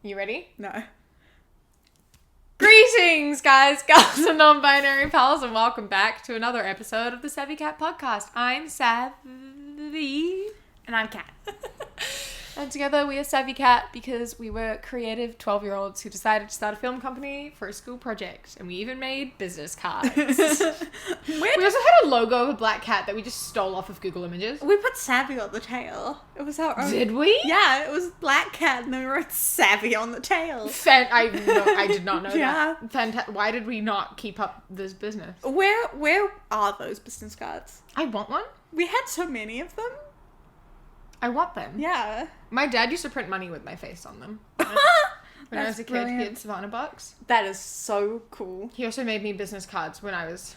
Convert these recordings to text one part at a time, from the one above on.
You ready? No. Greetings, guys, girls, and non-binary pals, and welcome back to another episode of the SavvyCat Podcast. I'm Savvy. And I'm Cat. And together we are SavvyCat because we were creative 12-year-olds who decided to start a film company for a school project. And we even made business cards. We also had a logo of a black cat that we just stole off of Google Images. We put Savvy on the tail. It was our own. Did we? Yeah, it was black cat and then we wrote Savvy on the tail. I did not know Yeah. that. Why did we not keep up this business? Where are those business cards? I want one. We had so many of them. I want them. Yeah. My dad used to print money with my face on them. When I was a kid, he had Savannah bucks. That is so cool. He also made me business cards when I was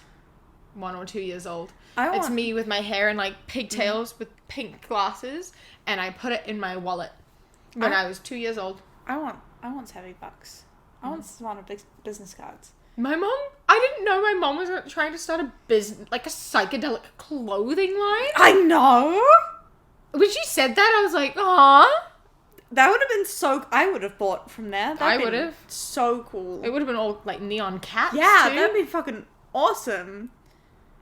1 or 2 years old. It's It's me with my hair and like pigtails with pink glasses, and I put it in my wallet when I was 2 years old. I want Savvy bucks. I want Savannah business cards. My mom, I didn't know my mom was trying to start a business, like a psychedelic clothing line. I know. When she said that, I was like, aw. That would have been so... I would have bought from there. I would have. So cool. It would have been all like neon cats. Yeah, too. that'd be fucking awesome.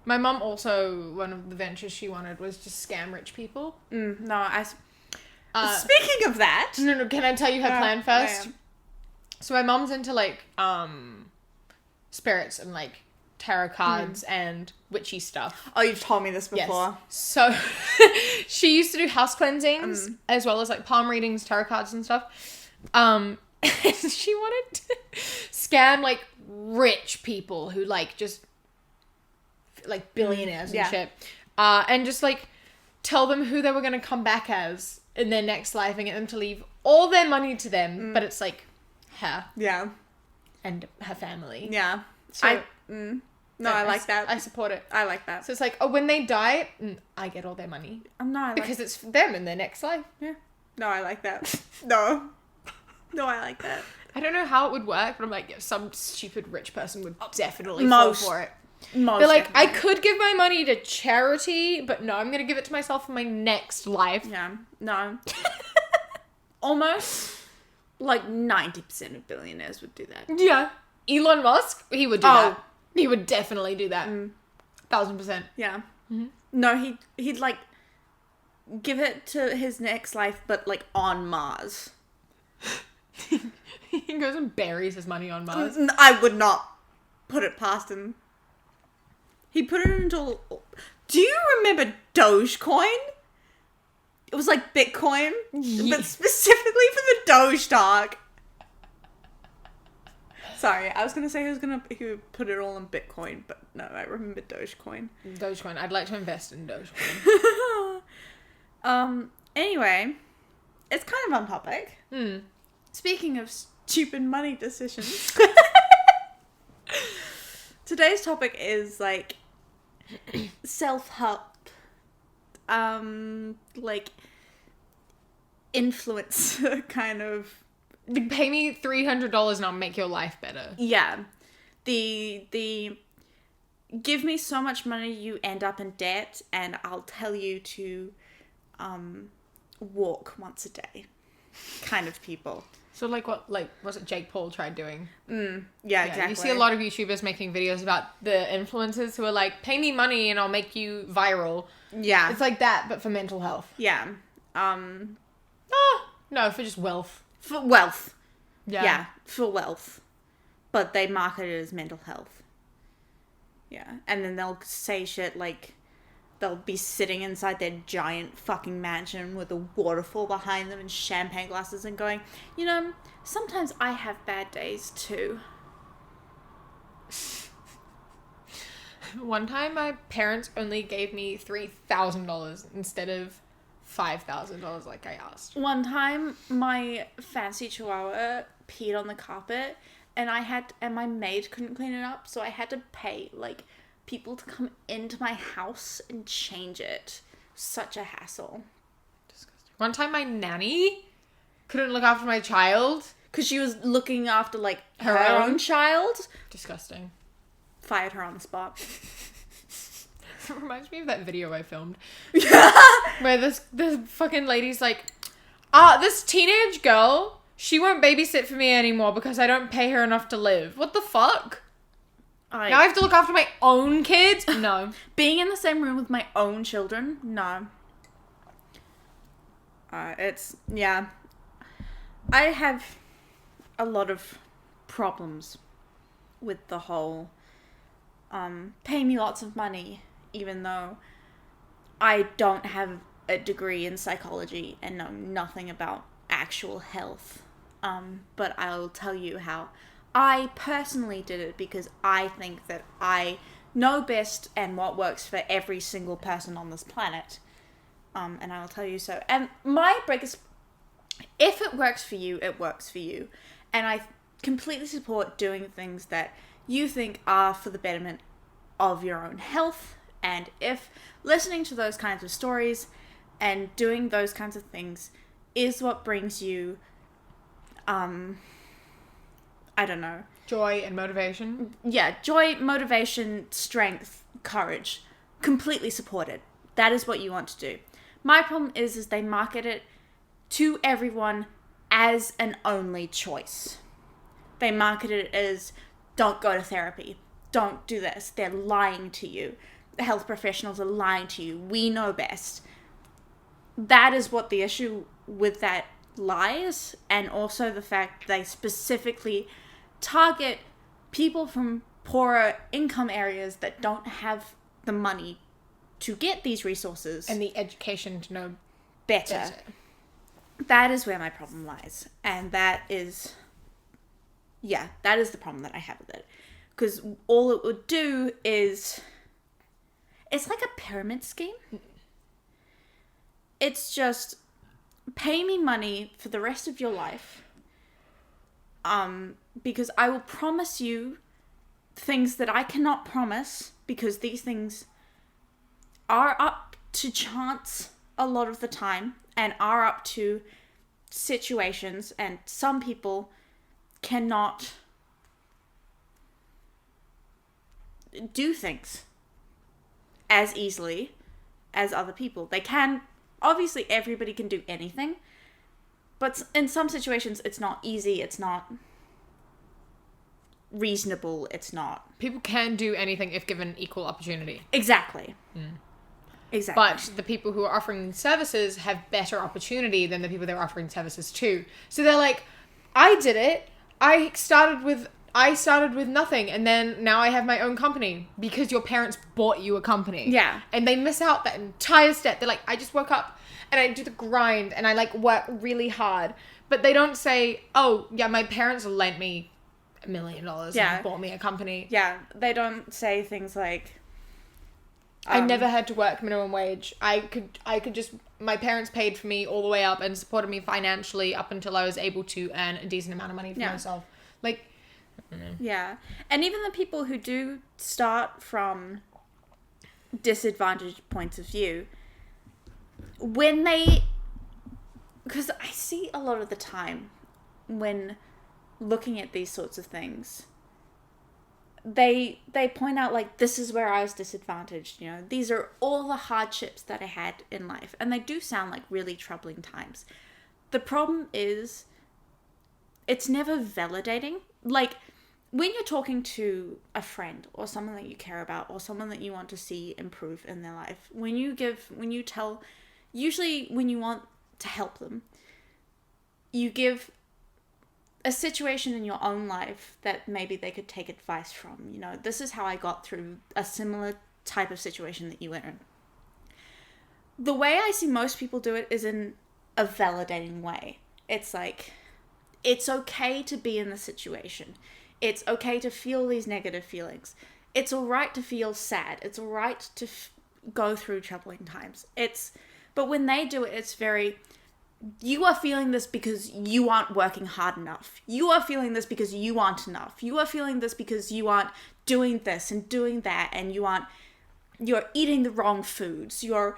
My mum also, one of the ventures she wanted was just scam rich people. No, speaking of that... No, can I tell you her plan first? Yeah. So my mum's into like spirits and like tarot cards and witchy stuff. Oh, you've told me this before. Yes. So she used to do house cleansings as well as like palm readings, tarot cards and stuff. And she wanted to scam like rich people who like just like billionaires and shit. And just like tell them who they were going to come back as in their next life and get them to leave all their money to them. But it's like her. Yeah. And her family. Yeah. So, I like that. I support it. I like that. So it's like, oh, when they die, I get all their money. Because it's them in their next life. Yeah. No, I like that. No, I like that. I don't know how it would work, but I'm like, some stupid rich person would definitely fall for it. They're like, I could give my money to charity, but no, I'm going to give it to myself in my next life. Yeah. No. Almost like 90% of billionaires would do that. Yeah. Elon Musk, he would do that. He would definitely do that. 1,000%. Yeah. Mm-hmm. No, he'd like give it to his next life, but like on Mars. He goes and buries his money on Mars. I would not put it past him. He put it into... Do you remember Dogecoin? It was like Bitcoin, but specifically for the Doge stock. Sorry, I was going to say he would put it all in Bitcoin, but no, I remember Dogecoin. Dogecoin. I'd like to invest in Dogecoin. Anyway, it's kind of on topic. Speaking of stupid money decisions. Today's topic is like self-help. Like influencer kind of. Pay me $300 and I'll make your life better. Yeah. The give me so much money you end up in debt and I'll tell you to walk once a day kind of people. So like what was it Jake Paul tried doing? Yeah, exactly. You see a lot of YouTubers making videos about the influencers who are like, pay me money and I'll make you viral. Yeah. It's like that, but for mental health. Yeah. No, for just wealth. For wealth. Yeah. For wealth. But they market it as mental health. Yeah. And then they'll say shit like they'll be sitting inside their giant fucking mansion with a waterfall behind them and champagne glasses and going, you know, sometimes I have bad days too. One time my parents only gave me $3,000 instead of $5,000 like I asked. One time my fancy chihuahua peed on the carpet and my maid couldn't clean it up, so I had to pay like people to come into my house and change it. Such a hassle. Disgusting. One time my nanny couldn't look after my child because she was looking after like her own child. Disgusting. Fired her on the spot. It reminds me of that video I filmed. Where this fucking lady's like, this teenage girl, she won't babysit for me anymore because I don't pay her enough to live. What the fuck? Now I have to look after my own kids? No. Being in the same room with my own children? No. Yeah. I have a lot of problems with the whole pay me lots of money, even though I don't have a degree in psychology and know nothing about actual health. But I'll tell you how I personally did it, because I think that I know best and what works for every single person on this planet. And I will tell you so. And my biggest, if it works for you, it works for you. And I completely support doing things that you think are for the betterment of your own health. And if listening to those kinds of stories and doing those kinds of things is what brings you, I don't know. Joy and motivation. Yeah, joy, motivation, strength, courage. Completely supported. That is what you want to do. My problem is they market it to everyone as an only choice. They market it as, don't go to therapy. Don't do this. They're lying to you. The health professionals are lying to you. We know best. That is what the issue with that lies, and also the fact they specifically target people from poorer income areas that don't have the money to get these resources. And the education to know better. That is where my problem lies. And that is the problem that I have with it. Because all it would do is, it's like a pyramid scheme. It's just, pay me money for the rest of your life. Because I will promise you things that I cannot promise, because these things are up to chance a lot of the time and are up to situations, and some people cannot do things as easily as other people. They can, obviously everybody can do anything, but in some situations it's not easy, it's not reasonable, it's not... People can do anything if given equal opportunity. Exactly. Exactly. But the people who are offering services have better opportunity than the people they're offering services to. So they're like, I did it. I started with nothing, and then now I have my own company because your parents bought you a company. Yeah. And they miss out that entire step. They're like, I just woke up and I do the grind and I like work really hard. But they don't say, oh yeah, my parents lent me $1 million and bought me a company. Yeah. They don't say things like, I never had to work minimum wage. I could just, my parents paid for me all the way up and supported me financially up until I was able to earn a decent amount of money for myself. Like, I don't know. Yeah. And even the people who do start from disadvantaged points of view, when they, because I see a lot of the time when looking at these sorts of things, they point out, like, this is where I was disadvantaged, you know, these are all the hardships that I had in life, and they do sound like really troubling times. The problem is, it's never validating. Like, when you're talking to a friend or someone that you care about or someone that you want to see improve in their life, usually when you want to help them, you give a situation in your own life that maybe they could take advice from. You know, this is how I got through a similar type of situation that you were in. The way I see most people do it is in a validating way. It's like, it's okay to be in the situation. It's okay to feel these negative feelings. It's all right to feel sad. It's all right to go through troubling times. But when they do it, it's very, you are feeling this because you aren't working hard enough. You are feeling this because you aren't enough. You are feeling this because you aren't doing this and doing that, and you're eating the wrong foods. You're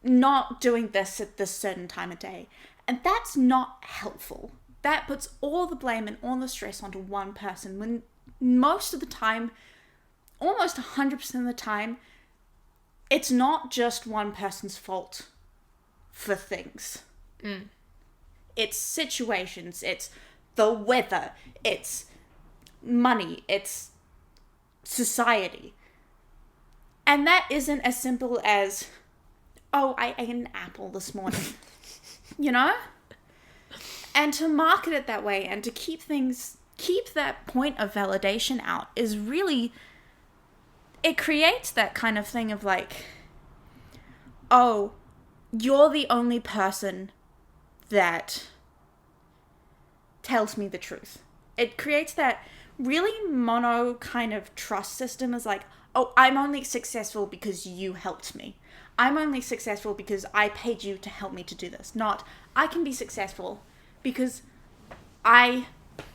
not doing this at this certain time of day. And that's not helpful. That puts all the blame and all the stress onto one person, when most of the time, almost 100% of the time, it's not just one person's fault for things. It's situations. It's the weather. It's money. It's society. And that isn't as simple as, oh, I ate an apple this morning. You know? And to market it that way and to keep that point of validation out is really, it creates that kind of thing of like, oh, you're the only person that tells me the truth. It creates that really mono kind of trust system as like, oh, I'm only successful because you helped me. I'm only successful because I paid you to help me to do this. Not, I can be successful because I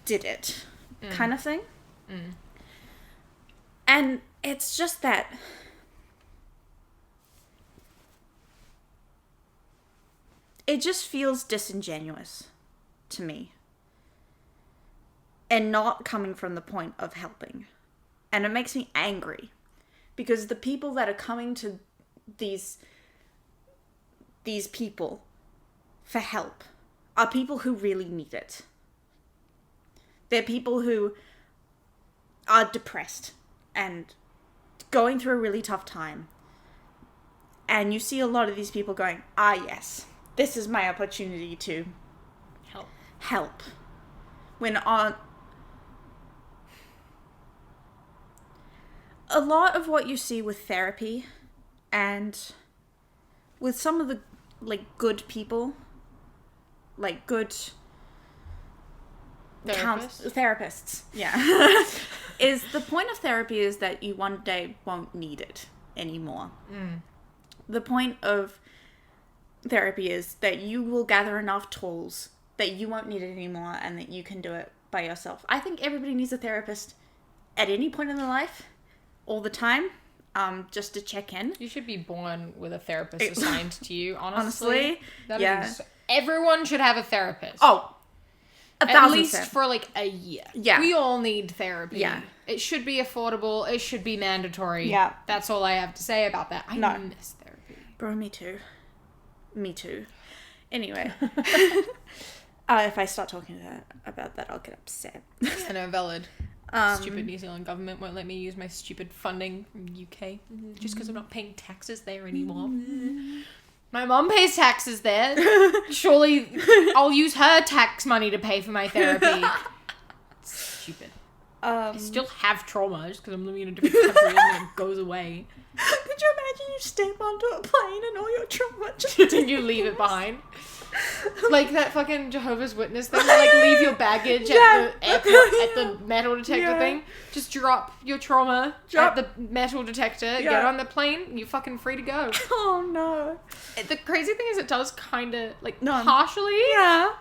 did it, kind of thing. And it's just that it just feels disingenuous to me. And not coming from the point of helping. And it makes me angry. Because the people that are coming to these people for help are people who really need it. They're people who are depressed and going through a really tough time. And you see a lot of these people going, yes, this is my opportunity to help. When a lot of what you see with therapy and with some of the good people, good therapists, yeah, is the point of therapy is that you one day won't need it anymore. The point of therapy is that you will gather enough tools that you won't need it anymore and that you can do it by yourself. I think everybody needs a therapist at any point in their life, all the time, just to check in. You should be born with a therapist assigned to you, honestly. Yeah. Everyone should have a therapist. Oh, 1,000%. At least for a year. Yeah. We all need therapy. Yeah. It should be affordable. It should be mandatory. Yeah. That's all I have to say about that. I miss therapy. Bro, me too. Anyway. If I start talking about that, I'll get upset. I know, valid. Stupid New Zealand government won't let me use my stupid funding from UK just because I'm not paying taxes there anymore. My mom pays taxes there. Surely I'll use her tax money to pay for my therapy. Stupid. I still have trauma just because I'm living in a different country and it goes away. Could you imagine you step onto a plane and all your trauma just... Did you leave it behind? Like that fucking Jehovah's Witness thing, where, leave your baggage at the airport, at the metal detector thing. Just drop your trauma at the metal detector, get on the plane, you're fucking free to go. Oh no. The crazy thing is it does kind of, partially. Yeah.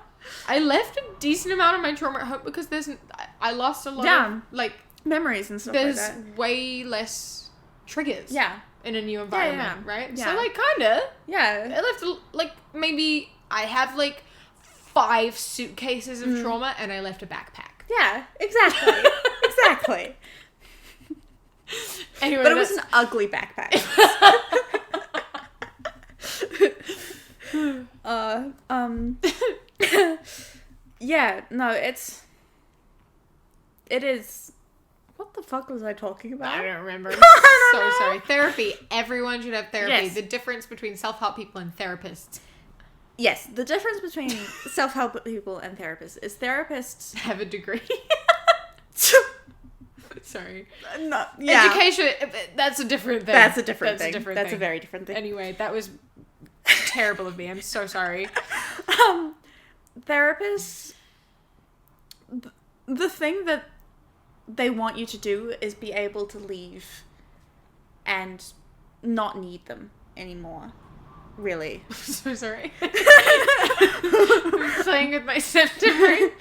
I left a decent amount of my trauma at home because I lost a lot of, memories and stuff like that. There's way less triggers. Yeah. In a new environment, right? Yeah. So, kinda. Yeah. I left, maybe I have, 5 suitcases of trauma and I left a backpack. Yeah, exactly. Exactly. Anyway, but it was an ugly backpack. Yeah, no, it is... What the fuck was I talking about? I don't remember. I'm so sorry. Therapy. Everyone should have therapy. Yes. The difference between self-help people and therapists. Yes, the difference between self-help people and therapists is therapists... Have a degree. Sorry. No, yeah. Education, that's a different thing. That's a different thing. That's a very different thing. Anyway, that was terrible of me. I'm so sorry. Therapists... The thing that they want you to do is be able to leave and not need them anymore. Really. I'm so sorry. I'm playing with my septum ring.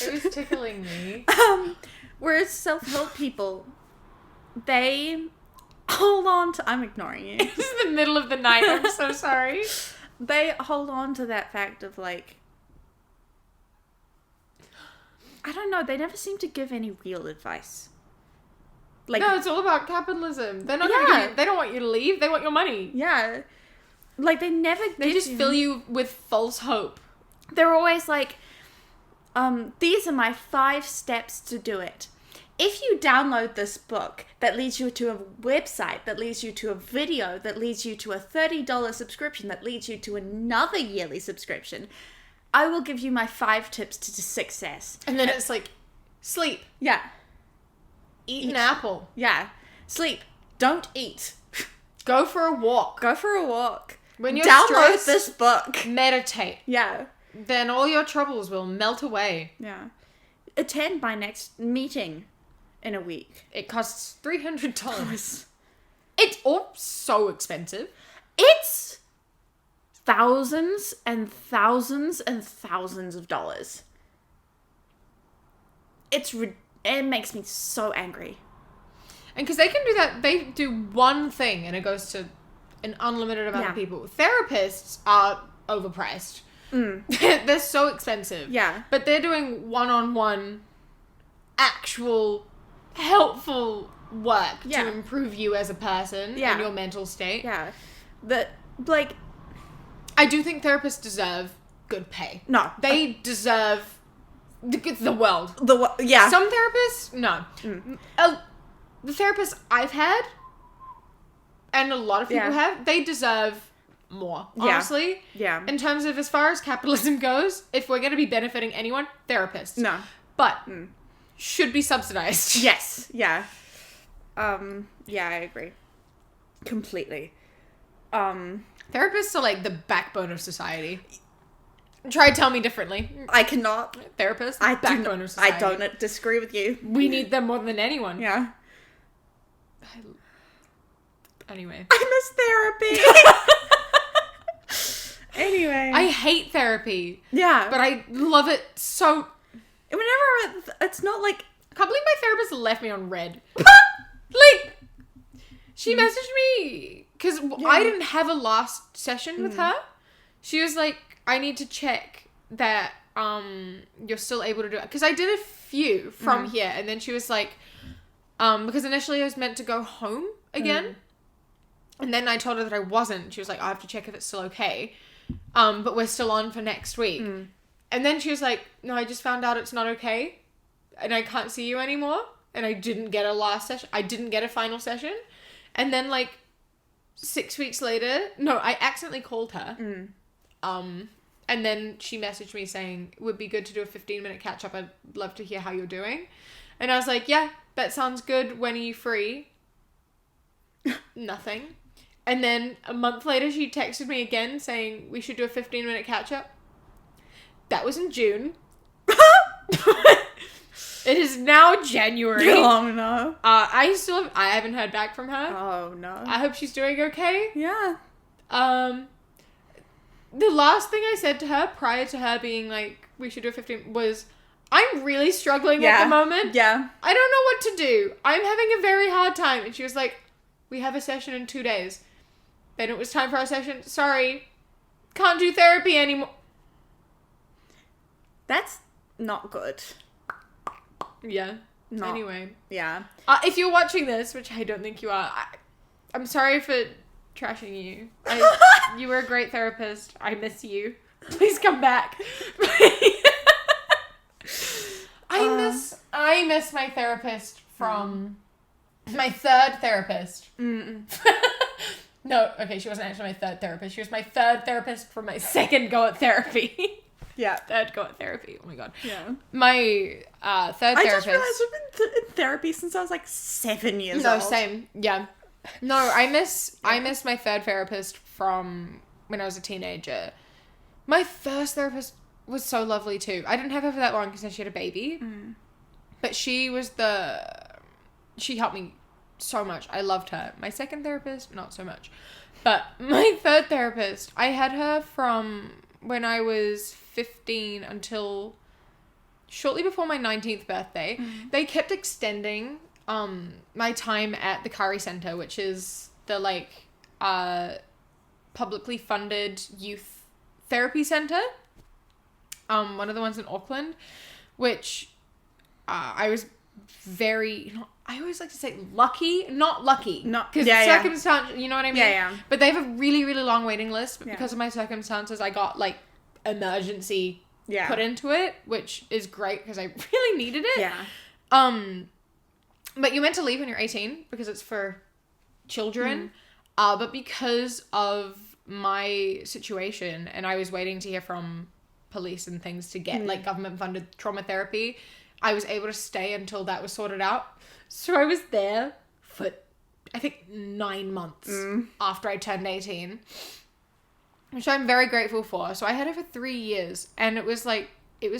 It was tickling me. Whereas self-help people, they hold on to... I'm ignoring you. This is the middle of the night. I'm so sorry. They hold on to that fact of I don't know, they never seem to give any real advice. No, it's all about capitalism. They're not gonna give you, they don't want you to leave, they want your money. Yeah. Like, they never They just fill you with false hope. They're always like, these are my 5 steps to do it. If you download this book that leads you to a website, that leads you to a video, that leads you to a $30 subscription, that leads you to another yearly subscription, I will give you my 5 tips to success. And then it's like, sleep. Yeah. Eat an apple. Yeah. Sleep. Don't eat. Go for a walk. Go for a walk. When you're Download stressed, this book. meditate. Yeah. Then all your troubles will melt away. Yeah. Attend my next meeting in a week. It costs $300. It's all so expensive. It's thousands and thousands and thousands of dollars. It makes me so angry. And because they can do that, they do one thing and it goes to an unlimited amount of people. Therapists are overpriced. They're so expensive. Yeah. But they're doing one-on-one actual helpful work to improve you as a person and your mental state. Yeah. Like, I do think therapists deserve good pay. No. They deserve the world. Yeah. Some therapists, no. The therapists I've had, and a lot of people have, they deserve more, honestly. Yeah. In terms of as far as capitalism goes, if we're going to be benefiting anyone, therapists. No. But should be subsidized. Yes. Yeah. Yeah, I agree. Completely. Therapists are like the backbone of society. Try tell me differently. I cannot. Therapists, backbone of society. I don't disagree with you. We need them more than anyone. Yeah. Anyway. I miss therapy. Anyway. I hate therapy. Yeah. But I love it so... Whenever it's not like... I can't believe my therapist left me on red. Like, she messaged me because I didn't have a last session with her. She was like, I need to check that you're still able to do it. Because I did a few from here. And then she was like, because initially I was meant to go home again. And then I told her that I wasn't. She was like, I have to check if it's still okay. But we're still on for next week. And then she was like, no, I just found out it's not okay. And I can't see you anymore. And I didn't get a last session. I didn't get a final session. And then like 6 weeks later, no, I accidentally called her. And then she messaged me saying, it would be good to do a 15-minute catch-up. I'd love to hear how you're doing. And I was like, yeah, that sounds good. When are you free? Nothing. And then a month later, she texted me again saying, we should do a 15-minute catch-up. That was in June. It is now January. Oh, no. I haven't heard back from her. Oh, no. I hope she's doing okay. Yeah. The last thing I said to her prior to her being like, we should do a 15 was, I'm really struggling at the moment. Yeah. I don't know what to do. I'm having a very hard time. And she was like, we have a session in 2 days. Then it was time for our session. Sorry. Can't do therapy anymore. That's not good. Yeah. No. Anyway. Yeah. If you're watching this, which I don't think you are, I'm sorry for trashing you. You were a great therapist. I miss you. Please come back. I miss my therapist from my third therapist. No, okay, she wasn't actually my third therapist. She was my third therapist from my second go at therapy. Yeah. Third go at therapy. Oh my god. Yeah. My third therapist. I just realized I've been in therapy since I was like 7 years old. No, same. Yeah. No, I miss my third therapist from when I was a teenager. My first therapist was so lovely too. I didn't have her for that long because she had a baby. But she helped me so much. I loved her. My second therapist, not so much. But my third therapist, I had her from when I was 15 until shortly before my 19th birthday. They kept extending my time at the Kari Center, which is the like publicly funded youth therapy center. One of the ones in Auckland, which I was I always like to say lucky, not lucky. Not, because circumstance, you know what I mean? Yeah. But they have a really, really long waiting list. But because of my circumstances, I got like emergency put into it, which is great because I really needed it. Yeah. But you're meant to leave when you're 18 because it's for children. But because of my situation and I was waiting to hear from police and things to get like government funded trauma therapy, I was able to stay until that was sorted out. So I was there for I think 9 months after I turned 18, which I'm very grateful for. So I had her for 3 years, and it was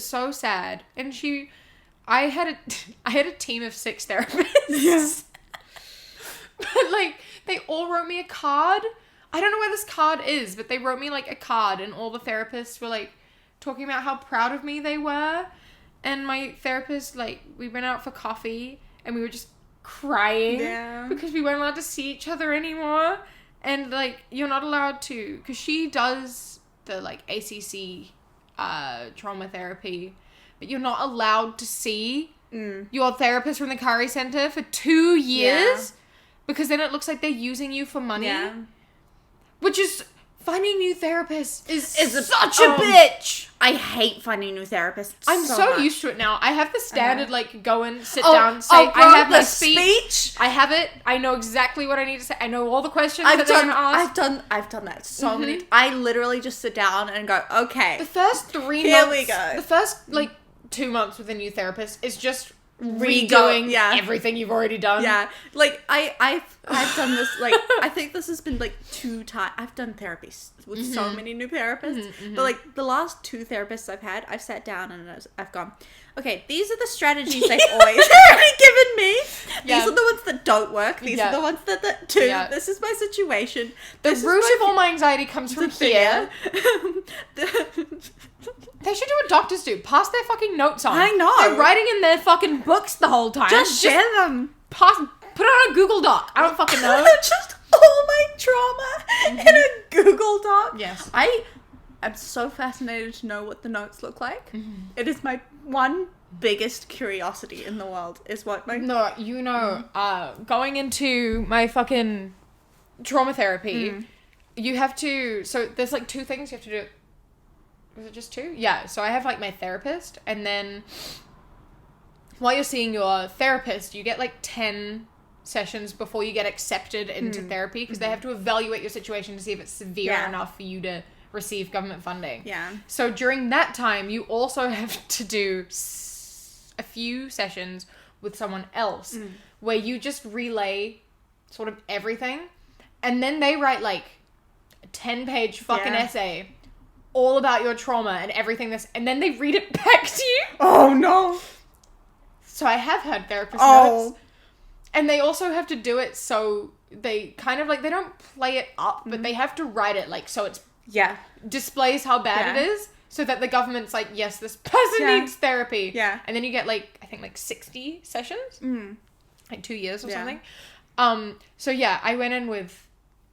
so sad. And I had a team of 6 therapists. Yeah. But like they all wrote me a card. I don't know where this card is, but they wrote me like a card, and all the therapists were like talking about how proud of me they were. And my therapist, like, we went out for coffee and we were just crying because we weren't allowed to see each other anymore. And like, you're not allowed to, because she does the like ACC trauma therapy, but you're not allowed to see your therapist from the Kari Center for 2 years because then it looks like they're using you for money. Yeah. Which is, finding new therapists is such a bitch. I hate finding new therapists. I'm so used to it now. I have the standard, like, go and sit down, say, I have my speech. I have it. I know exactly what I need to say. I know all the questions that they're going to ask. I've done that so many. I literally just sit down and go, okay. The first 3 months. Here we go. The first, like, 2 months with a new therapist is just redoing everything you've already done. Yeah. Like, I've done this, like, I think this has been, like, 2 times. I've done therapy with so many new therapists. But, like, the last 2 therapists I've had, I've sat down and I've gone, okay, these are the strategies they've always given me. These are the ones that don't work. These are the ones that do. Yeah. This is my situation. The root of all my anxiety comes from here. They should do what doctors do. Pass their fucking notes on. I know. They're writing in their fucking books the whole time. Just share them. Put it on a Google Doc. I don't fucking know. Just all my trauma in a Google Doc. Yes. I'm so fascinated to know what the notes look like. It is my one biggest curiosity in the world is what my... No, you know, going into my fucking trauma therapy, you have to... So there's like 2 things you have to do. Was it just 2? Yeah. So I have like my therapist, and then while you're seeing your therapist, you get like 10 sessions before you get accepted into therapy, because they have to evaluate your situation to see if it's severe enough for you to receive government funding. Yeah. So during that time, you also have to do a few sessions with someone else where you just relay sort of everything, and then they write like a 10-page fucking essay all about your trauma and everything and then they read it back to you. Oh no. So I have had therapist notes. And they also have to do it so they kind of like, they don't play it up, but they have to write it like so it's displays how bad it is, so that the government's like, yes, this person needs therapy. Yeah. And then you get like, I think like 60 sessions. Like 2 years or something. So yeah, I went in with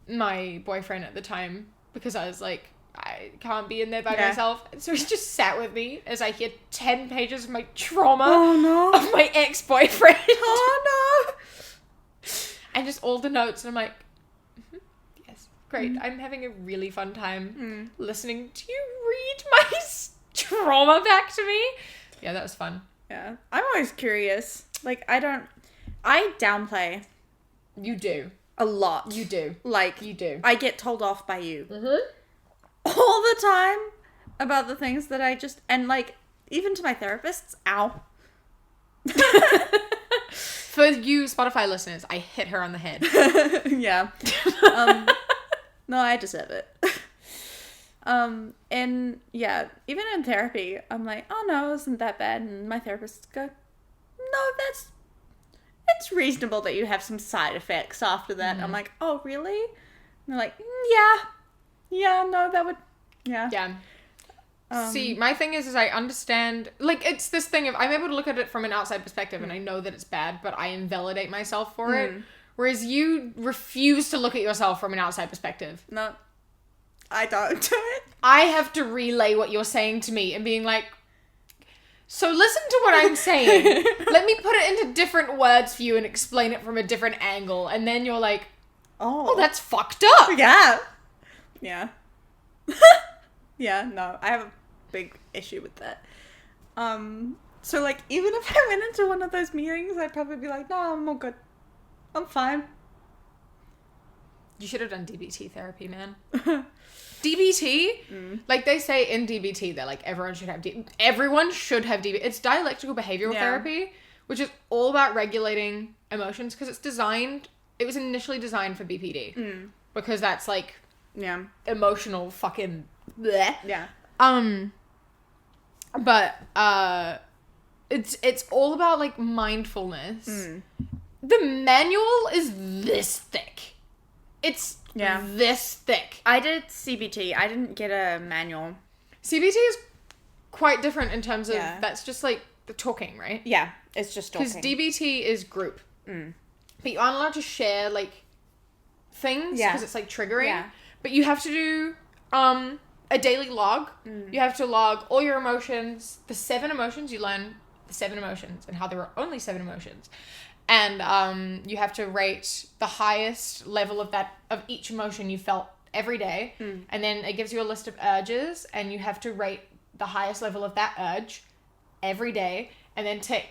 my boyfriend at the time because I was like, I can't be in there by myself. So he just sat with me as I hear 10 pages of my trauma of my ex-boyfriend. Oh no. And just all the notes. And I'm like, yes, great. I'm having a really fun time listening to you read my trauma back to me. Yeah, that was fun. Yeah. I'm always curious. Like, I downplay. You do. A lot. You do. Like, you do. I get told off by you. All the time about the things that I just, and like, even to my therapists, ow. For you Spotify listeners, I hit her on the head. Yeah. No, I deserve it. And yeah, even in therapy, I'm like, oh no, isn't that bad? And my therapists go, no, it's reasonable that you have some side effects after that. I'm like, oh really? And they're like, yeah, no, that would, yeah. See, my thing is I understand, like, it's this thing of, I'm able to look at it from an outside perspective and I know that it's bad, but I invalidate myself for it. Whereas you refuse to look at yourself from an outside perspective. No, I don't do it. I have to relay what you're saying to me and being like, So listen to what I'm saying. Let me put it into different words for you and explain it from a different angle. And then you're like, oh that's fucked up. Yeah. Yeah. Yeah, no, I have a big issue with that. So, like, even if I went into one of those meetings, I'd probably be like, no, I'm all good. I'm fine. You should have done DBT therapy, man. DBT, like they say in DBT, they're like, everyone should have DBT. It's dialectical behavioral therapy, which is all about regulating emotions, because it was initially designed for BPD. Because that's like, emotional fucking bleh. Yeah. But, it's all about like mindfulness. The manual is this thick. It's this thick. I did CBT. I didn't get a manual. CBT is quite different in terms of that's just like the talking, right? Yeah, it's just talking. Because DBT is group. But you aren't allowed to share like things because it's like triggering. Yeah. But you have to do a daily log. You have to log all your emotions, the 7 emotions. You learn the 7 emotions and how there are only 7 emotions. And you have to rate the highest level of each emotion you felt every day. And then it gives you a list of urges, and you have to rate the highest level of that urge every day, and then tick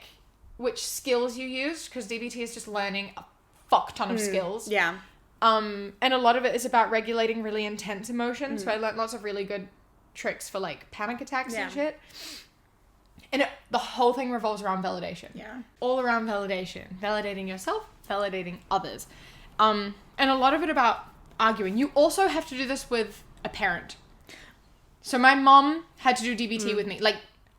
which skills you used, because DBT is just learning a fuck ton of skills. Yeah. And a lot of it is about regulating really intense emotions. So I learned lots of really good tricks for like panic attacks and shit. And the whole thing revolves around validation. Yeah. All around validation. Validating yourself, validating others. And a lot of it about arguing. You also have to do this with a parent. So my mom had to do DBT with me. Like,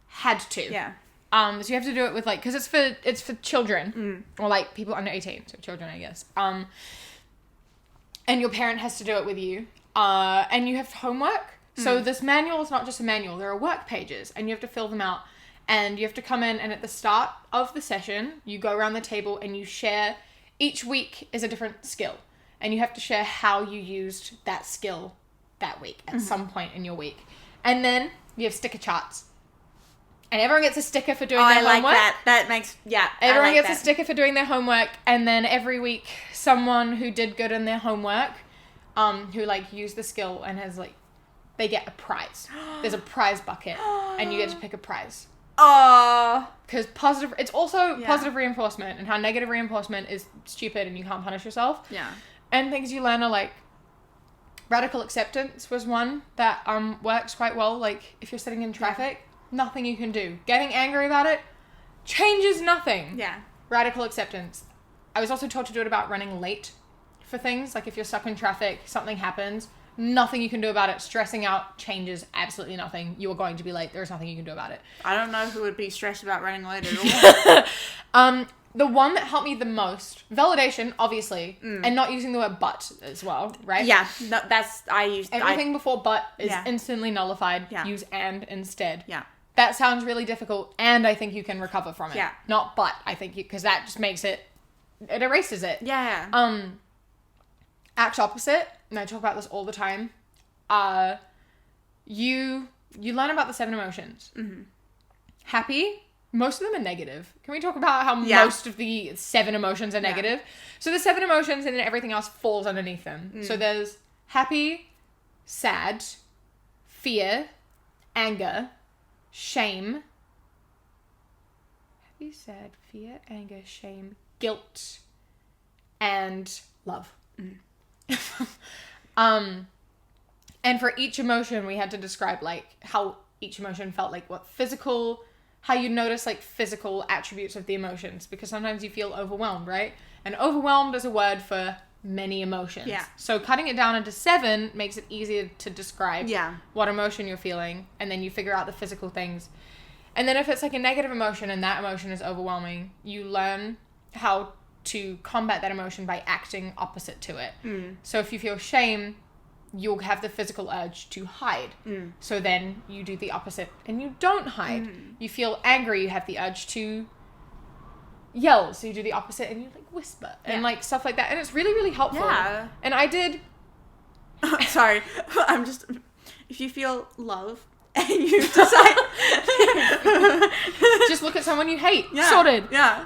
had to. Yeah. So you have to do it with like, because it's for children. Or like people under 18. So children, I guess. And your parent has to do it with you. And you have homework. So this manual is not just a manual. There are work pages. And you have to fill them out. And you have to come in, and at the start of the session, you go around the table and you share, each week is a different skill. And you have to share how you used that skill that week at some point in your week. And then you have sticker charts. And everyone gets a sticker for doing their homework. I like that. That makes, Everyone gets a sticker for doing their homework. And then every week, someone who did good in their homework, who like used the skill and has like, they get a prize. There's a prize bucket, and you get to pick a prize. Because it's also positive reinforcement, and how negative reinforcement is stupid and you can't punish yourself. Yeah. And things you learn are like, radical acceptance was one that works quite well. Like, if you're sitting in traffic, nothing you can do. Getting angry about it changes nothing. Yeah. Radical acceptance. I was also taught to do it about running late for things. Like, if you're stuck in traffic, something happens, nothing you can do about it. Stressing out changes absolutely nothing. You are going to be late. There's nothing you can do about it. I don't know who would be stressed about running late at all. The one that helped me the most, validation, obviously, and not using the word but as well, right? Yeah, no, everything before but is instantly nullified. Yeah. Use and instead. Yeah. That sounds really difficult, and I think you can recover from it. Yeah. Not but, I think because that just makes it erases it. Yeah. Act opposite, and I talk about this all the time. You learn about the 7 emotions. Happy, most of them are negative. Can we talk about how most of the 7 emotions are negative? So the 7 emotions, and then everything else falls underneath them. So there's happy, sad, fear, anger, shame. Happy, sad, fear, anger, shame, guilt, and love. And for each emotion, we had to describe like how each emotion felt, like what physical, how you notice like physical attributes of the emotions, because sometimes you feel overwhelmed, right? And overwhelmed is a word for many emotions. Yeah. So cutting it down into 7 makes it easier to describe what emotion you're feeling, and then you figure out the physical things. And then if it's like a negative emotion and that emotion is overwhelming, you learn how to combat that emotion by acting opposite to it. So if you feel shame, you'll have the physical urge to hide. So then you do the opposite and you don't hide. You feel angry, you have the urge to yell, so you do the opposite and you like whisper and like stuff like that, and it's really, really helpful. Yeah. And I did sorry, I'm just, if you feel love and you decide. Just look at someone you hate. Yeah. Sorted. Yeah.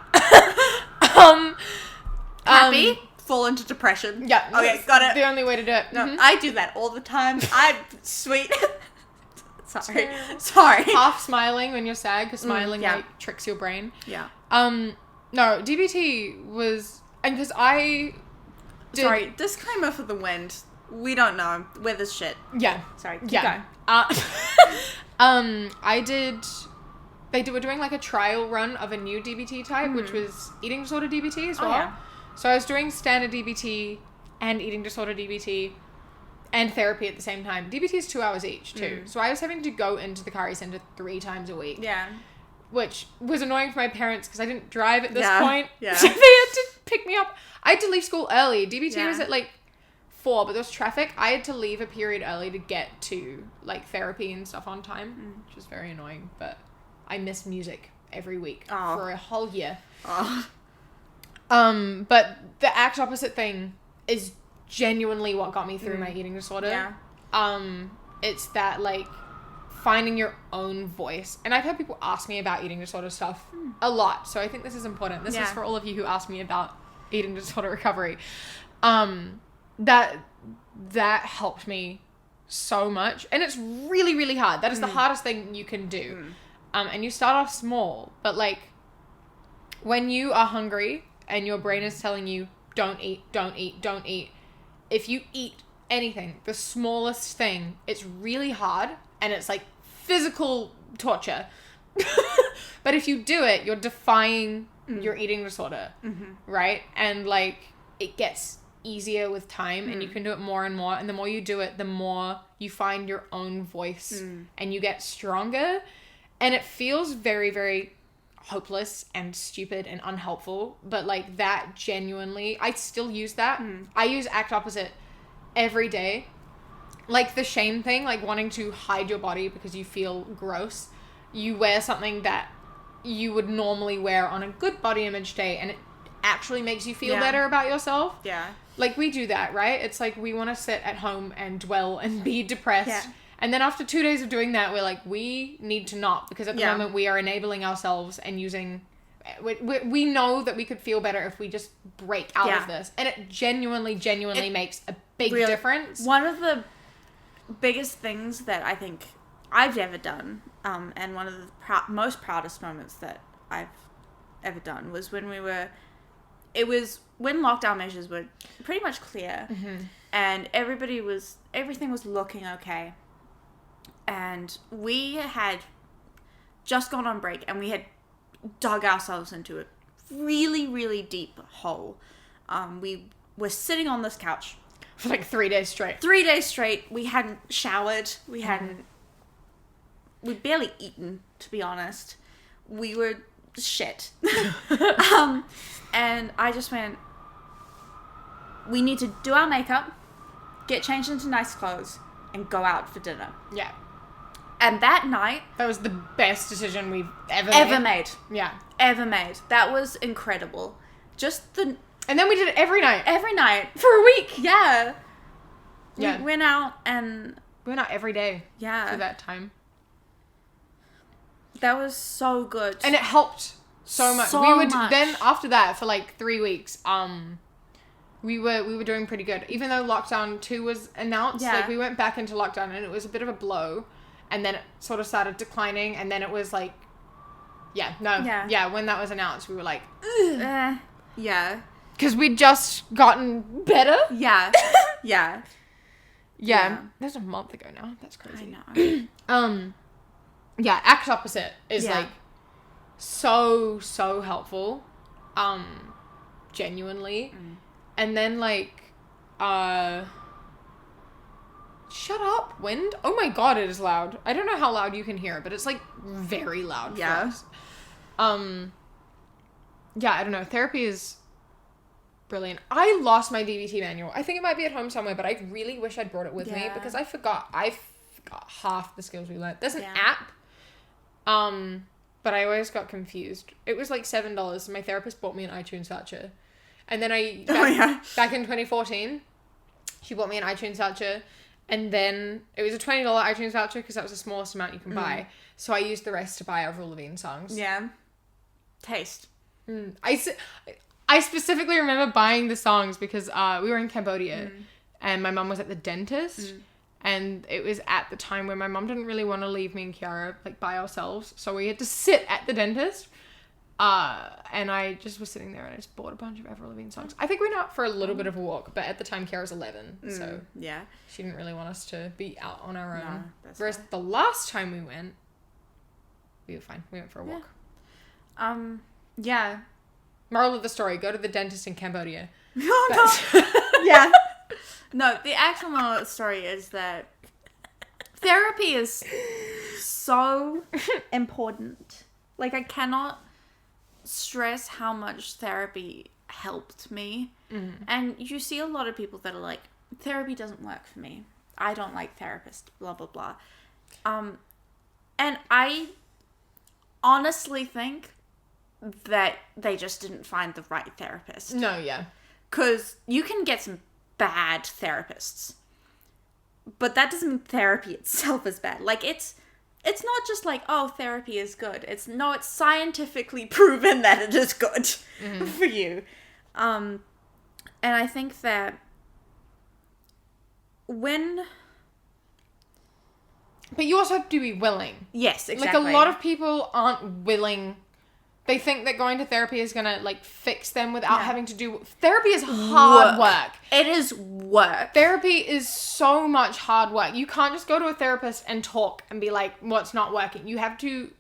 Happy. Fall into depression. Yeah. Okay, got it. The only way to do it. No, Mhm. I do that all the time. I'm sweet. Sorry. Half smiling when you're sad, because smiling yeah. like tricks your brain. Yeah. No, DBT was, and because I did, Sorry, disclaimer for the wind. We don't know. Weather's shit. Yeah. Sorry, keep Yeah. going. They were doing like a trial run of a new DBT type, which was eating disorder DBT as well. Yeah. So I was doing standard DBT and eating disorder DBT and therapy at the same time. DBT is 2 hours each too. So I was having to go into the Kari Centre 3 times a week. Yeah. Which was annoying for my parents because I didn't drive at this Yeah. point. Yeah. So they had to pick me up. I had to leave school early. DBT was at like 4, but there was traffic. I had to leave a period early to get to like therapy and stuff on time, which was very annoying. But I missed music every week for a whole year. Oh. But the ACT opposite thing is genuinely what got me through my eating disorder. Yeah. It's that like finding your own voice. And I've had people ask me about eating disorder stuff a lot. So I think this is important. This is for all of you who ask me about eating disorder recovery. That helped me so much. And it's really, really hard. That is the hardest thing you can do. And you start off small, but like when you are hungry and your brain is telling you don't eat, don't eat, don't eat, if you eat anything, the smallest thing, it's really hard and it's like physical torture. But if you do it, you're defying your eating disorder, right? And like it gets easier with time and you can do it more and more, and the more you do it, the more you find your own voice and you get stronger, and it feels very, very hopeless and stupid and unhelpful, but like that genuinely, I still use that. I use ACT opposite every day. Like the shame thing, like wanting to hide your body because you feel gross. You wear something that you would normally wear on a good body image day and it actually makes you feel better about yourself. Yeah. Like we do that, right? It's like we want to sit at home and dwell and be depressed. Yeah. And then after 2 days of doing that, we're like, we need to not, because at the moment we are enabling ourselves and using, we know that we could feel better if we just break out of this. And it genuinely makes a big difference. One of the biggest things that I think I've ever done, and one of the most proudest moments that I've ever done was when it was when lockdown measures were pretty much clear and everything was looking okay. And we had just gone on break and we had dug ourselves into a really, really deep hole. We were sitting on this couch for like 3 days straight. 3 days straight. We hadn't showered. We'd barely eaten, to be honest. We were shit. And I just went, we need to do our makeup, get changed into nice clothes, and go out for dinner. Yeah. And that night... That was the best decision we've ever made. Yeah. Ever made. That was incredible. And then we did it every night. Every night. For a week. Yeah. Yeah. We went out and... We went out every day. Yeah. For that time. That was so good. And it helped so much. Then after that, for like 3 weeks, we were doing pretty good. Even though lockdown 2 was announced, like we went back into lockdown and it was a bit of a blow. And then it sort of started declining, and then it was like, when that was announced, we were like, yeah. Because we'd just gotten better. Yeah. Yeah. Yeah. That was a month ago now. That's crazy. I know. Yeah, ACT opposite is like so helpful. Genuinely. And then like, shut up, wind. Oh my god, it is loud. I don't know how loud you can hear it, but it's like very loud for us. Yeah, I don't know. Therapy is brilliant. I lost my DBT manual. I think it might be at home somewhere, but I really wish I'd brought it with me because I forgot half the skills we learned. There's an app, but I always got confused. It was like $7. My therapist bought me an iTunes voucher. And then back in 2014, she bought me an iTunes voucher. And then it was a $20 iTunes voucher because that was the smallest amount you can buy. So I used the rest to buy Avril Lavigne songs. Yeah. Taste. I specifically remember buying the songs because we were in Cambodia and my mum was at the dentist. And it was at the time where my mum didn't really want to leave me and Kiara like by ourselves. So we had to sit at the dentist. And I just was sitting there and I just bought a bunch of Avril Lavigne songs. I think we went out for a little bit of a walk, but at the time Kiara was 11. So yeah, she didn't really want us to be out on our own. No, Whereas the last time we went, we were fine. We went for a walk. Yeah. Moral of the story, go to the dentist in Cambodia. Yeah. No, the actual moral of the story is that therapy is so important. Like, I cannot stress how much therapy helped me. And you see a lot of people that are like, therapy doesn't work for me. I don't like therapists, blah, blah, blah. And I honestly think that they just didn't find the right therapist. No, yeah. Because you can get some bad therapists, but that doesn't mean therapy itself is bad. Like, it's not just like, oh, therapy is good. It's scientifically proven that it is good for you. And I think that but you also have to be willing. Yes, exactly. Like, a lot of people aren't willing. They think that going to therapy is going to, like, fix them without having to do... Therapy is hard work. It is work. Therapy is so much hard work. You can't just go to a therapist and talk and be like, what's not working. You have to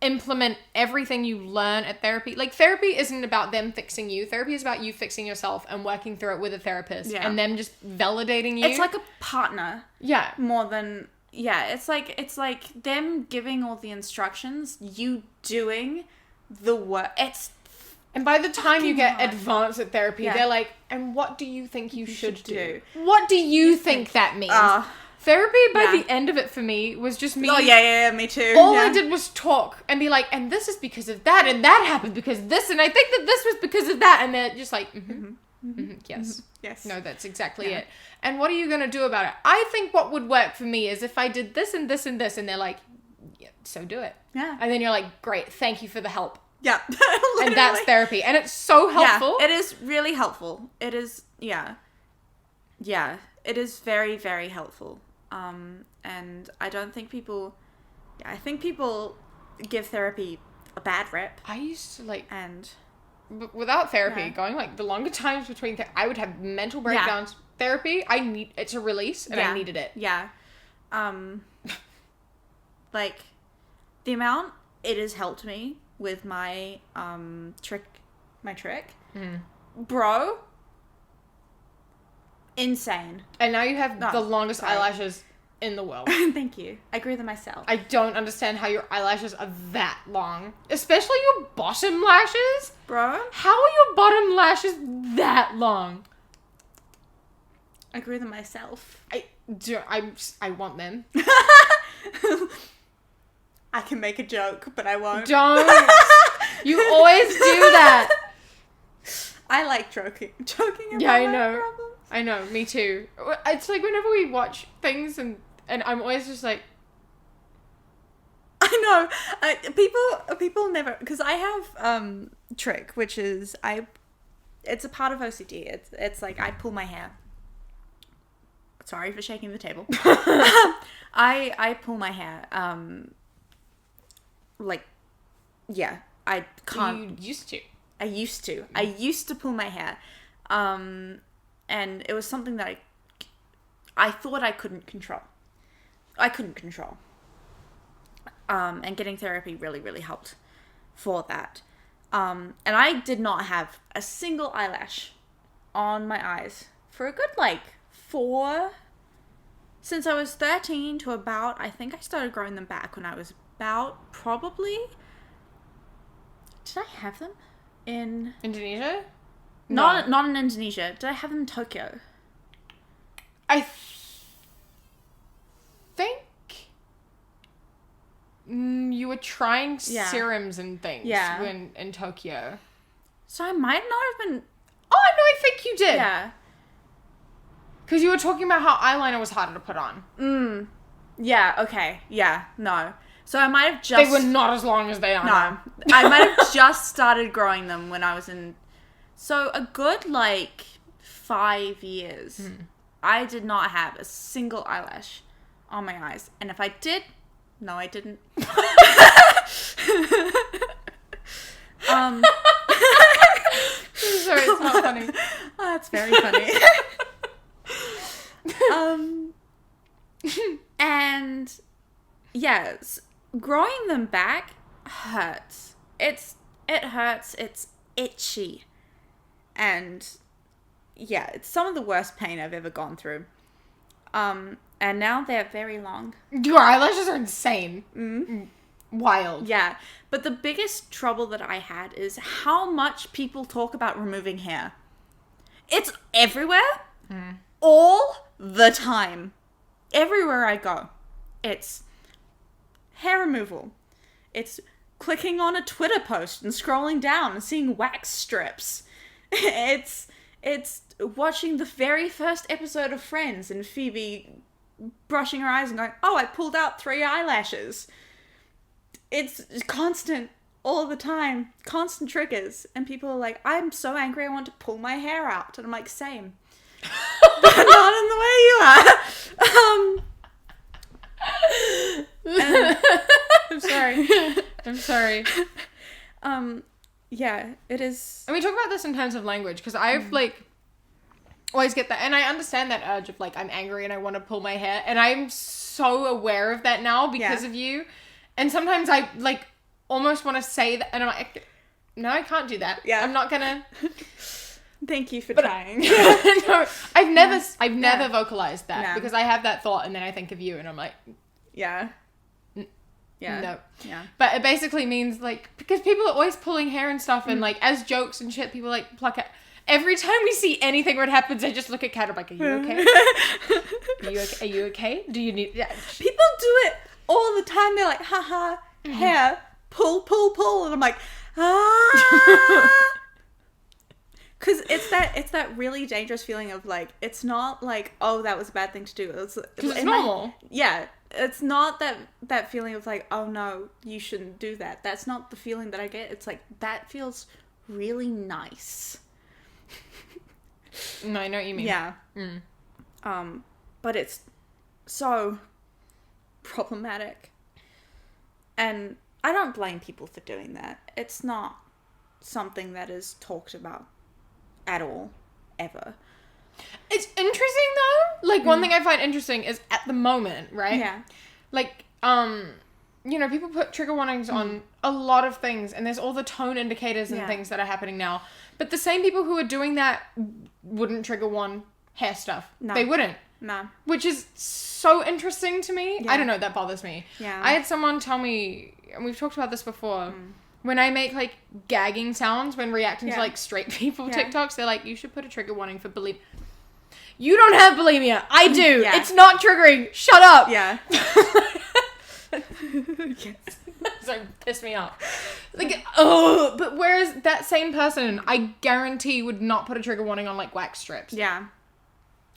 implement everything you learn at therapy. Like, therapy isn't about them fixing you. Therapy is about you fixing yourself and working through it with a therapist. Yeah. And them just validating you. It's like a partner. Yeah. More than... Yeah, it's like them giving all the instructions, you doing... the work. And by the time you get advanced at therapy, they're like, and what do you think you should do? What do you think that means? Therapy, by the end of it for me, was just me. Oh, yeah, me too. All I did was talk and be like, and this is because of that, and that happened because of this, and I think that this was because of that, and they're just like, yes. Yes. No, that's exactly it. And what are you going to do about it? I think what would work for me is if I did this and this and this, and they're like, yeah, so do it. Yeah. And then you're like, great, thank you for the help. Yeah. And that's therapy. And it's so helpful. Yeah, it is really helpful. It is, yeah. Yeah, it is very, very helpful. And I don't think people, I think people give therapy a bad rep. I used to like, and without therapy, going like the longer times between, I would have mental breakdowns. Therapy, it's a release and I needed it. Yeah. Like, the amount it has helped me with my trick, bro, insane. And now you have the longest eyelashes in the world. Thank you. I grew them myself. I don't understand how your eyelashes are that long, especially your bottom lashes, bro. How are your bottom lashes that long? I grew them myself. I want them. I can make a joke, but I won't. Don't. You always do that. I like joking about I know. my problems. I know, me too. It's like whenever we watch things and I'm always just like... I know. People never... Because I have trick, which is... It's a part of OCD. It's like I pull my hair. Sorry for shaking the table. I pull my hair. Like, yeah, I can't. You used to. I used to pull my hair. And it was something that I thought I couldn't control. And getting therapy really, really helped for that. And I did not have a single eyelash on my eyes for a good, 4... Since I was 13 to about... I think I started growing them back when I was about, probably... Did I have them in... Indonesia? Not in Indonesia. Did I have them in Tokyo? I think you were trying serums and things when in Tokyo. So I might not have been... Oh, no, I think you did. Yeah. Because you were talking about how eyeliner was harder to put on. Yeah, okay. Yeah, no. So I might have just... They were not as long as they are now. I might have just started growing them when I was in... So a good, 5 years, I did not have a single eyelash on my eyes. And if I did... No, I didn't. Sorry, it's not funny. Oh, it's very funny. And yes, growing them back hurts. It hurts. It's itchy, and yeah, it's some of the worst pain I've ever gone through. And now they're very long. Your eyelashes are insane. Wild. Yeah, but the biggest trouble that I had is how much people talk about removing hair. It's everywhere, all the time. Everywhere I go, it's hair removal. It's clicking on a Twitter post and scrolling down and seeing wax strips. It's watching the very first episode of Friends and Phoebe brushing her eyes and going, "Oh, I pulled out 3 eyelashes." It's constant, all the time, constant triggers. And people are like, "I'm so angry I want to pull my hair out." And I'm like, same. But not in the way you are. I'm sorry. Yeah, it is. And we talk about this in terms of language, because I've, always get that. And I understand that urge of, I'm angry and I want to pull my hair. And I'm so aware of that now because of you. And sometimes I, almost want to say that. And I'm like, no, I can't do that. Yeah. I'm not going to... Thank you for trying. No, I've never vocalized that because I have that thought and then I think of you and I'm like, yeah. No. Yeah. But it basically means because people are always pulling hair and stuff and as jokes and shit, people pluck it. Every time we see anything where it happens, I just look at Kat. I'm like, are you okay? Are you okay? Do you need... Yeah. People do it all the time. They're like, haha, hair, pull. And I'm like, ah. Because it's that really dangerous feeling of it's not oh, that was a bad thing to do. It's normal. It's not that feeling of oh no, you shouldn't do that. That's not the feeling that I get. It's that feels really nice. No, I know what you mean. Yeah. But it's so problematic. And I don't blame people for doing that. It's not something that is talked about at all, ever. It's interesting though. One thing I find interesting is at the moment, right? Yeah. People put trigger warnings on a lot of things, and there's all the tone indicators and things that are happening now. But the same people who are doing that wouldn't trigger warn hair stuff. No. They wouldn't. No. Which is so interesting to me. Yeah. I don't know, that bothers me. Yeah. I had someone tell me, and we've talked about this before, when I make gagging sounds when reacting to straight people TikToks, they're like, you should put a trigger warning for bulimia. You don't have bulimia. I do. Yeah. It's not triggering. Shut up. Yeah. Yes. So piss me off. But whereas that same person, I guarantee would not put a trigger warning on wax strips. Yeah.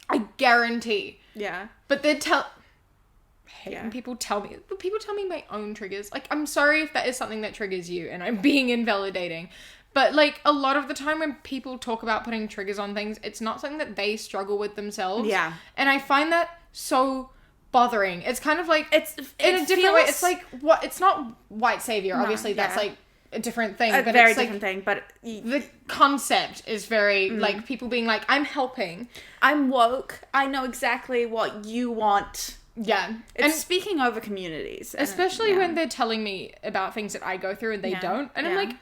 I guarantee. Yeah. But they're when people tell me my own triggers. I'm sorry if that is something that triggers you and I'm being invalidating. But a lot of the time when people talk about putting triggers on things, it's not something that they struggle with themselves. Yeah. And I find that so bothering. It's kind of it's in a different way. It's what? It's not white savior. No, obviously, that's a different thing. But very different thing. But the concept is very people being I'm helping. I'm woke. I know exactly what you want. Yeah. It's speaking over communities. Especially when they're telling me about things that I go through and they don't. And I'm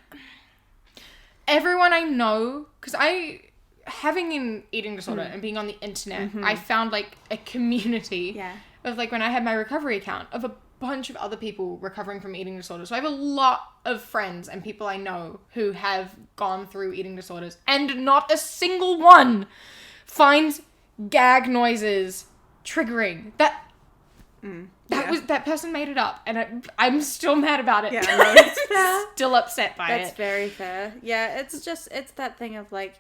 everyone I know, because having an eating disorder and being on the internet, I found a community of when I had my recovery account of a bunch of other people recovering from eating disorders. So I have a lot of friends and people I know who have gone through eating disorders, and not a single one finds gag noises triggering. That person made it up, and I'm still mad about it. Yeah, no, it's fair. Still upset by it. That's very fair. Yeah, it's that thing of I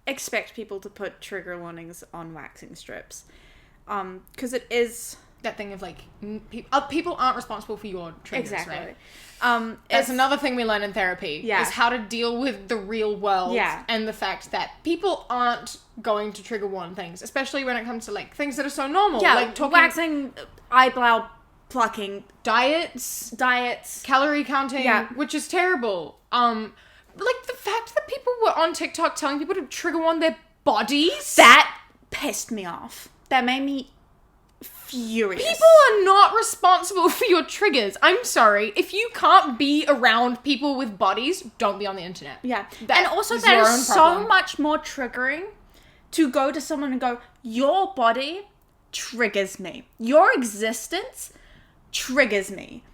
expect people to put trigger warnings on waxing strips. Because it is... That thing of, like, people aren't responsible for your triggers, Exactly. right? That's another thing we learn in therapy, is how to deal with the real world and the fact that people aren't going to trigger warn things, especially when it comes to, like, things that are so normal. Yeah, like talking, waxing, eyebrow plucking, diets, calorie counting, which is terrible. Like, the fact that people were on TikTok telling people to trigger warn their bodies. That pissed me off. That made me furious. People are not responsible for your triggers. I'm sorry. If you can't be around people with bodies, don't be on the internet. Yeah. And also that is so much more triggering to go to someone and go, your body triggers me. Your existence triggers me.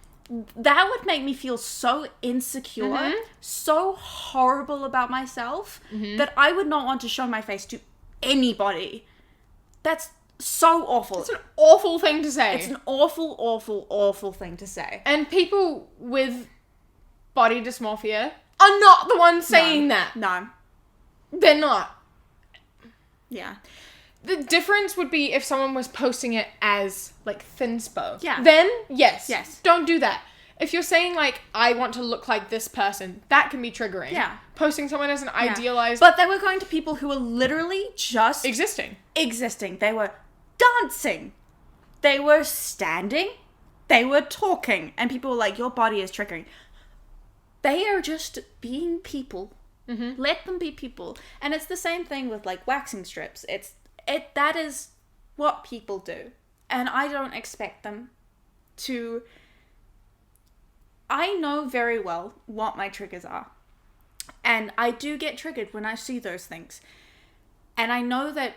That would make me feel so insecure, so horrible about myself, that I would not want to show my face to anybody. That's so awful. It's an awful thing to say. It's an awful, awful, awful thing to say. And people with body dysmorphia are not the ones saying that. No. They're not. Yeah. The difference would be if someone was posting it as, like, thinspo. Yeah. Then, yes. Yes. Don't do that. If you're saying, like, I want to look like this person, that can be triggering. Yeah. Posting someone as an idealized... But they were going to people who were literally just... Existing. They were dancing. They were standing. They were talking. And people were like, your body is triggering. They are just being people. Mm-hmm. Let them be people. And it's the same thing with, like, waxing strips. That is what people do. And I don't expect them to... I know very well what my triggers are. And I do get triggered when I see those things. And I know that,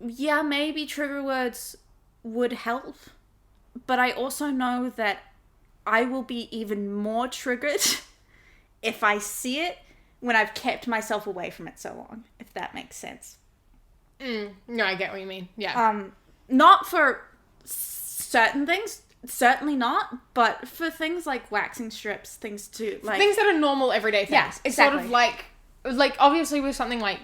yeah, maybe trigger words would help. But I also know that I will be even more triggered if I see it when I've kept myself away from it so long, if that makes sense. No, I get what you mean. Yeah. Not for certain things. Certainly not, but for things like waxing strips, things that are normal everyday things. Yeah, exactly. Sort of like obviously with something like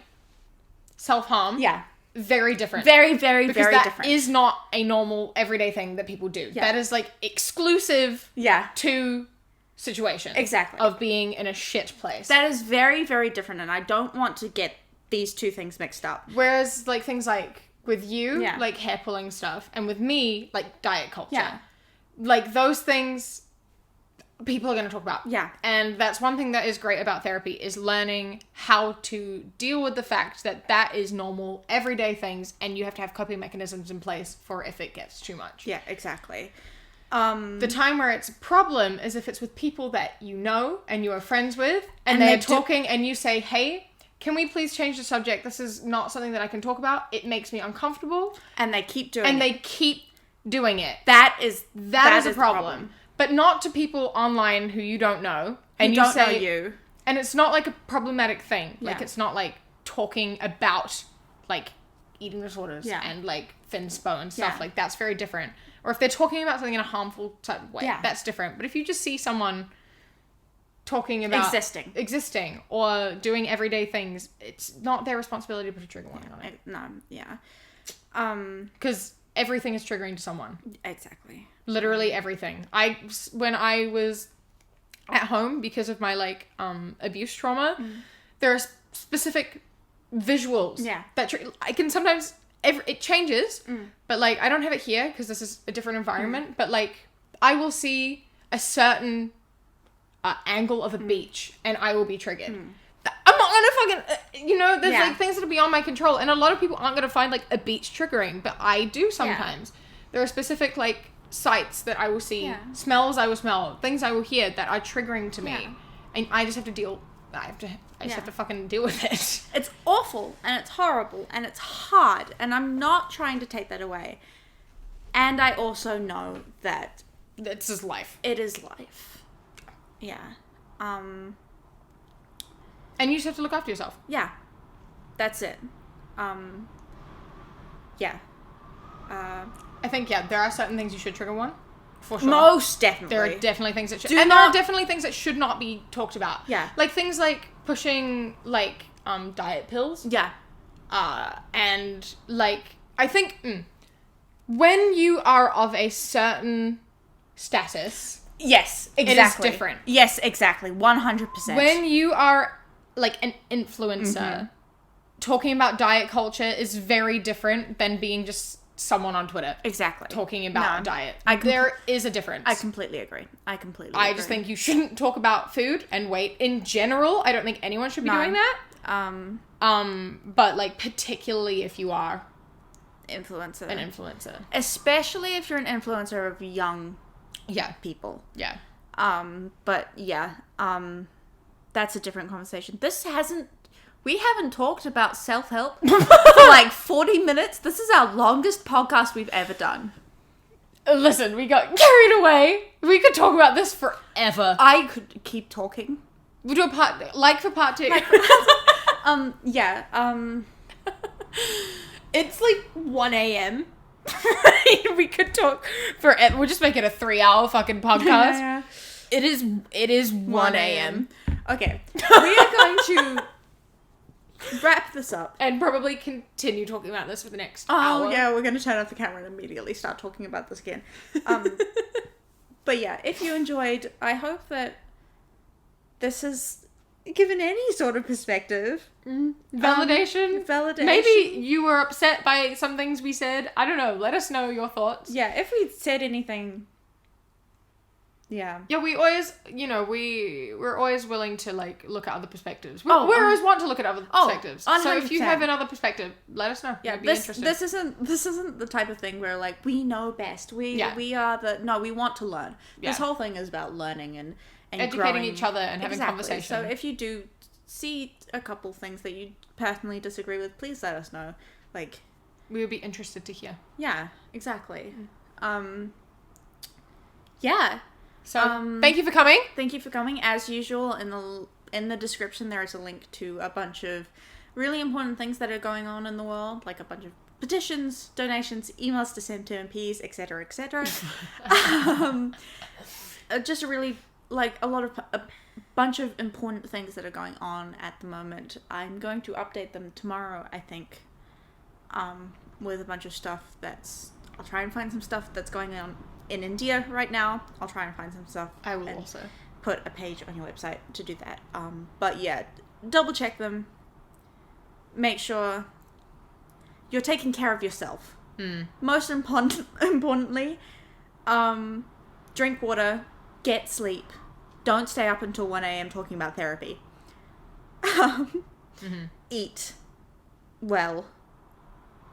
self-harm. Yeah. Very different. Very, very, because very that different. is not a normal everyday thing that people do. Yeah. That is like exclusive to situation. Exactly. Of being in a shit place. That is very, very different, and I don't want to get these two things mixed up. Whereas like things like with you, like hair pulling stuff, and with me, like diet culture. Yeah. Like, those things, people are going to talk about. Yeah. And that's one thing that is great about therapy, is learning how to deal with the fact that that is normal, everyday things, and you have to have coping mechanisms in place for if it gets too much. Yeah, exactly. The time where it's a problem is if it's with people that you know and you are friends with, and they're talking, and you say, hey, can we please change the subject? This is not something that I can talk about. It makes me uncomfortable. And they keep doing it. And they keep doing it. That is a problem. But not to people online who you don't know. And you don't know you. And it's not like a problematic thing. Like, it's not like talking about, like, eating disorders and, like, thinspo and stuff. Like, that's very different. Or if they're talking about something in a harmful type of way, that's different. But if you just see someone talking about... Existing. Or doing everyday things, it's not their responsibility to put a trigger warning on it. No, yeah. Because... everything is triggering to someone. Exactly. Literally everything. When I was at home because of my, like, abuse trauma, there are specific visuals. Yeah. That I can sometimes... it changes, but, like, I don't have it here because this is a different environment, but, like, I will see a certain angle of a beach and I will be triggered. I'm not gonna fucking, there's like things that are beyond my control, and a lot of people aren't gonna find like a beach triggering, but I do sometimes. There are specific like sights that I will see, smells I will smell, things I will hear that are triggering to me, and I just have to I just have to fucking deal with it. It's awful, and it's horrible, and it's hard, and I'm not trying to take that away. And I also know that this is life. It is life. Yeah. And you just have to look after yourself. Yeah. That's it. Yeah. I think, there are certain things you should trigger warn. For sure. Most definitely. There are definitely things that should... there are definitely things that should not be talked about. Yeah. Like, things like pushing, like, diet pills. Yeah. And, like, I think when you are of a certain status... Yes, exactly. It is different. Yes, exactly. 100%. When you are, like, an influencer, talking about diet culture is very different than being just someone on Twitter. Exactly. Talking about diet. There is a difference. I completely agree. I just think you shouldn't talk about food and weight in general. I don't think anyone should be doing that. But, like, particularly if you are an influencer. Especially if you're an influencer of young people. Yeah. But yeah, that's a different conversation. We haven't talked about self-help for like 40 minutes. This is our longest podcast we've ever done. Listen, we got carried away. We could talk about this forever. I could keep talking. We'll do a part 2. It's like 1 a.m. We could talk forever. We'll just make it a 3-hour fucking podcast. Yeah. It is 1 a.m. Okay. We are going to wrap this up. And probably continue talking about this for the next hour. Oh, yeah, we're going to turn off the camera and immediately start talking about this again. But yeah, if you enjoyed, I hope that this has given any sort of perspective. Validation. Maybe you were upset by some things we said. I don't know. Let us know your thoughts. Yeah, if we said anything... Yeah. Yeah, we always, we're always willing to, like, look at other perspectives. We always want to look at other perspectives. 100%. So if you have another perspective, let us know. Yeah, we'd be interested. This isn't the type of thing where, like, we know best. We want to learn. This whole thing is about learning and educating growing. each other and having conversation. So if you do see a couple things that you personally disagree with, please let us know. Like, we would be interested to hear. Yeah, exactly. Yeah. So, thank you for coming. Thank you for coming. As usual, in the description, there is a link to a bunch of really important things that are going on in the world, like a bunch of petitions, donations, emails to send to MPs, etc., etc. Just a really, like, a bunch of important things that are going on at the moment. I'm going to update them tomorrow, I think, with a bunch of stuff I'll try and find some stuff that's going on in India right now. I'll try and find some stuff. I will also put a page on your website to do that. But yeah, double check them. Make sure you're taking care of yourself. Most importantly, drink water, get sleep. Don't stay up until 1 a.m. talking about therapy. Eat well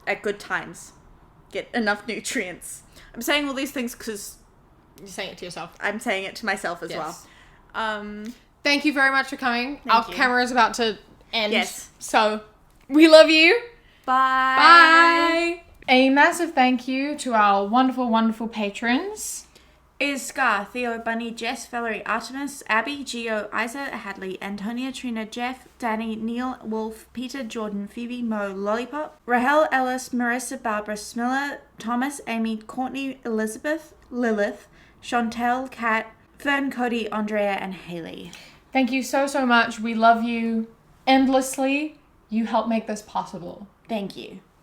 at good times. Get enough nutrients. I'm saying all these things because... You're saying it to yourself. I'm saying it to myself as well. Thank you very much for coming. Our camera is about to end. Yes. So, we love you. Bye. Bye. A massive thank you to our wonderful, wonderful patrons. Is Scar, Theo, Bunny, Jess, Valerie, Artemis, Abby, Gio, Isa, Hadley, Antonia, Trina, Jeff, Danny, Neil, Wolf, Peter, Jordan, Phoebe, Mo, Lollipop, Rahel, Ellis, Marissa, Barbara, Smiller, Thomas, Amy, Courtney, Elizabeth, Lilith, Chantel, Kat, Fern, Cody, Andrea, and Haley. Thank you so, so much. We love you endlessly. You help make this possible. Thank you.